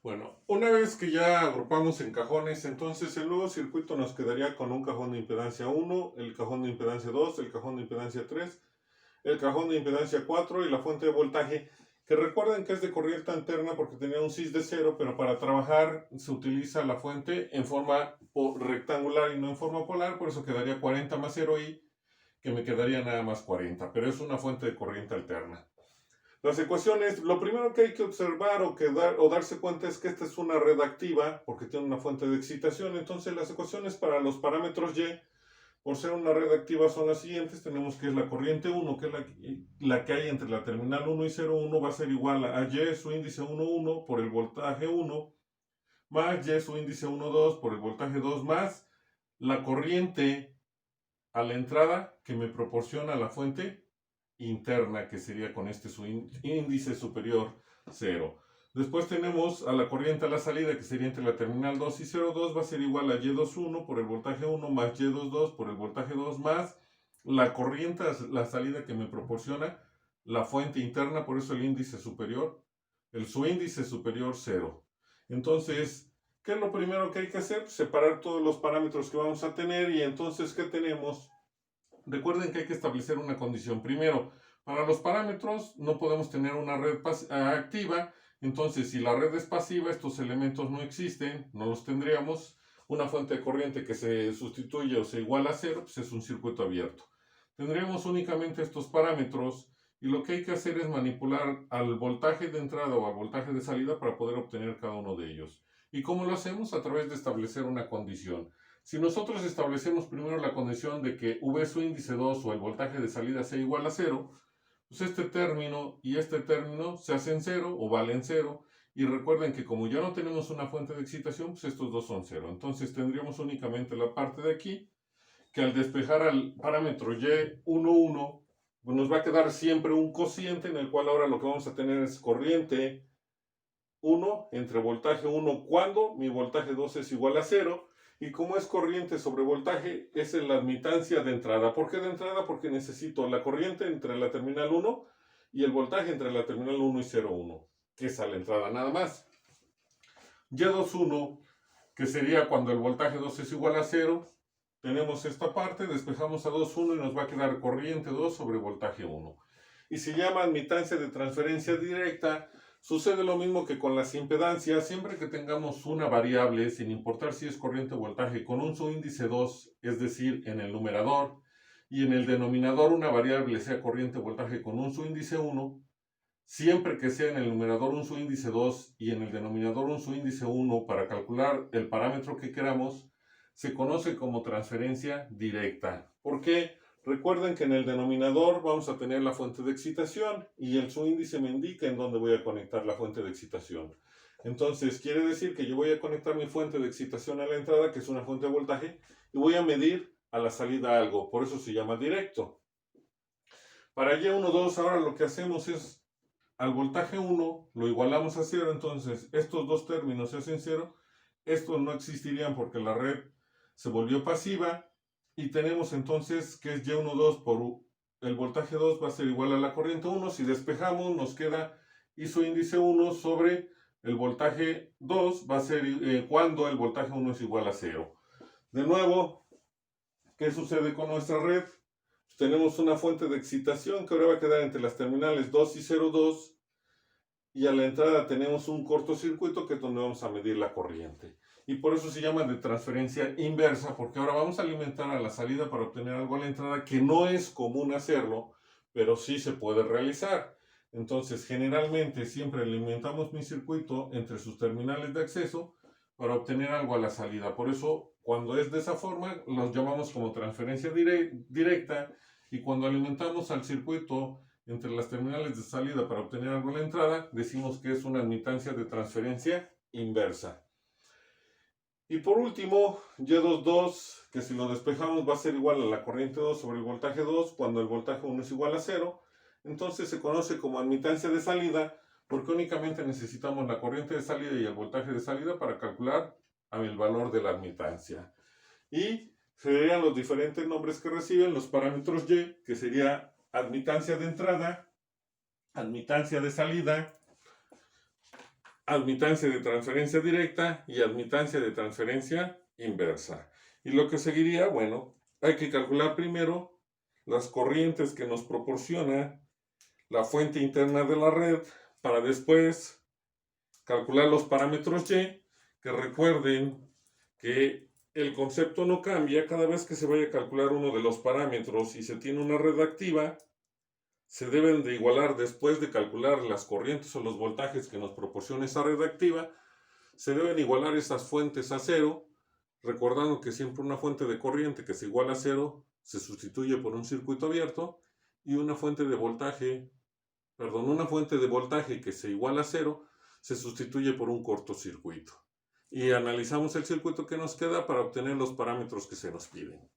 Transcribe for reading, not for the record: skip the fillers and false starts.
Bueno, una vez que ya agrupamos en cajones, entonces el nuevo circuito nos quedaría con un cajón de impedancia 1, el cajón de impedancia 2, el cajón de impedancia 3, el cajón de impedancia 4 y la fuente de voltaje, que recuerden que es de corriente alterna porque tenía un cis de 0, pero para trabajar se utiliza la fuente en forma rectangular y no en forma polar, por eso quedaría 40 más 0i, que me quedaría nada más 40, pero es una fuente de corriente alterna. Las ecuaciones, lo primero que hay que observar o darse cuenta es que esta es una red activa porque tiene una fuente de excitación. Entonces las ecuaciones para los parámetros Y, por ser una red activa, son las siguientes. Tenemos que es la corriente 1, que es la que hay entre la terminal 1 y 0,1, va a ser igual a Y su índice 1,1 por el voltaje 1, más Y su índice 1,2 por el voltaje 2, más la corriente a la entrada que me proporciona la fuente interna, que sería con este su índice superior 0. Después tenemos a la corriente a la salida, que sería entre la terminal 2 y 0,2, va a ser igual a Y21 por el voltaje 1 más Y22 por el voltaje 2 más la corriente a la salida que me proporciona la fuente interna, por eso el índice superior, su índice superior 0. Entonces, ¿qué es lo primero que hay que hacer? Separar todos los parámetros que vamos a tener y entonces, ¿qué tenemos? Recuerden que hay que establecer una condición. Primero, para los parámetros no podemos tener una red activa, entonces si la red es pasiva, estos elementos no existen, no los tendríamos. Una fuente de corriente que se sustituye o se iguala a 0, pues es un circuito abierto. Tendríamos únicamente estos parámetros y lo que hay que hacer es manipular al voltaje de entrada o al voltaje de salida para poder obtener cada uno de ellos. ¿Y cómo lo hacemos? A través de establecer una condición. Si nosotros establecemos primero la condición de que V su índice 2 o el voltaje de salida sea igual a 0, pues este término y este término se hacen 0 o valen 0. Y recuerden que como ya no tenemos una fuente de excitación, pues estos dos son 0. Entonces tendríamos únicamente la parte de aquí, que al despejar al parámetro Y11, pues nos va a quedar siempre un cociente en el cual ahora lo que vamos a tener es corriente 1 entre voltaje 1 cuando mi voltaje 2 es igual a 0. Y como es corriente sobre voltaje, es en la admitancia de entrada. ¿Por qué de entrada? Porque necesito la corriente entre la terminal 1 y el voltaje entre la terminal 1 y 0,1, que es a la entrada nada más. Y21, que sería cuando el voltaje 2 es igual a 0, tenemos esta parte, despejamos a 2,1 y nos va a quedar corriente 2 sobre voltaje 1. Y se llama admitancia de transferencia directa. Sucede lo mismo que con las impedancias, siempre que tengamos una variable, sin importar si es corriente o voltaje, con un subíndice 2, es decir, en el numerador, y en el denominador una variable sea corriente o voltaje con un subíndice 1, siempre que sea en el numerador un subíndice 2 y en el denominador un subíndice 1 para calcular el parámetro que queramos, se conoce como transferencia directa. ¿Por qué? Recuerden que en el denominador vamos a tener la fuente de excitación y el subíndice me indica en dónde voy a conectar la fuente de excitación. Entonces quiere decir que yo voy a conectar mi fuente de excitación a la entrada, que es una fuente de voltaje, y voy a medir a la salida algo. Por eso se llama directo. Para Y12 ahora lo que hacemos es al voltaje 1 lo igualamos a 0, entonces estos dos términos se hacen 0, estos no existirían porque la red se volvió pasiva y tenemos entonces que es Y12 por el voltaje 2 va a ser igual a la corriente 1, si despejamos nos queda I su índice 1 sobre el voltaje 2 va a ser cuando el voltaje 1 es igual a 0. De nuevo, ¿qué sucede con nuestra red? Tenemos una fuente de excitación que ahora va a quedar entre las terminales 2 y 0,2 y a la entrada tenemos un cortocircuito que es donde vamos a medir la corriente. Y por eso se llama de transferencia inversa, porque ahora vamos a alimentar a la salida para obtener algo a la entrada, que no es común hacerlo, pero sí se puede realizar. Entonces, generalmente siempre alimentamos mi circuito entre sus terminales de acceso para obtener algo a la salida. Por eso, cuando es de esa forma, los llamamos como transferencia directa, y cuando alimentamos al circuito entre las terminales de salida para obtener algo en la entrada, decimos que es una admitancia de transferencia inversa. Y por último, Y22, que si lo despejamos va a ser igual a la corriente 2 sobre el voltaje 2, cuando el voltaje 1 es igual a 0. Entonces se conoce como admitancia de salida, porque únicamente necesitamos la corriente de salida y el voltaje de salida para calcular el valor de la admitancia. Y serían los diferentes nombres que reciben los parámetros Y, que sería admitancia de entrada, admitancia de salida, admitancia de transferencia directa y admitancia de transferencia inversa. Y lo que seguiría, bueno, hay que calcular primero las corrientes que nos proporciona la fuente interna de la red para después calcular los parámetros Y, que recuerden que el concepto no cambia cada vez que se vaya a calcular uno de los parámetros y se tiene una red activa. Se deben de igualar después de calcular las corrientes o los voltajes que nos proporciona esa red activa. Se deben igualar esas fuentes a cero, recordando que siempre una fuente de corriente que se iguala a cero se sustituye por un circuito abierto y una fuente de voltaje que se iguala a cero se sustituye por un cortocircuito. Y analizamos el circuito que nos queda para obtener los parámetros que se nos piden.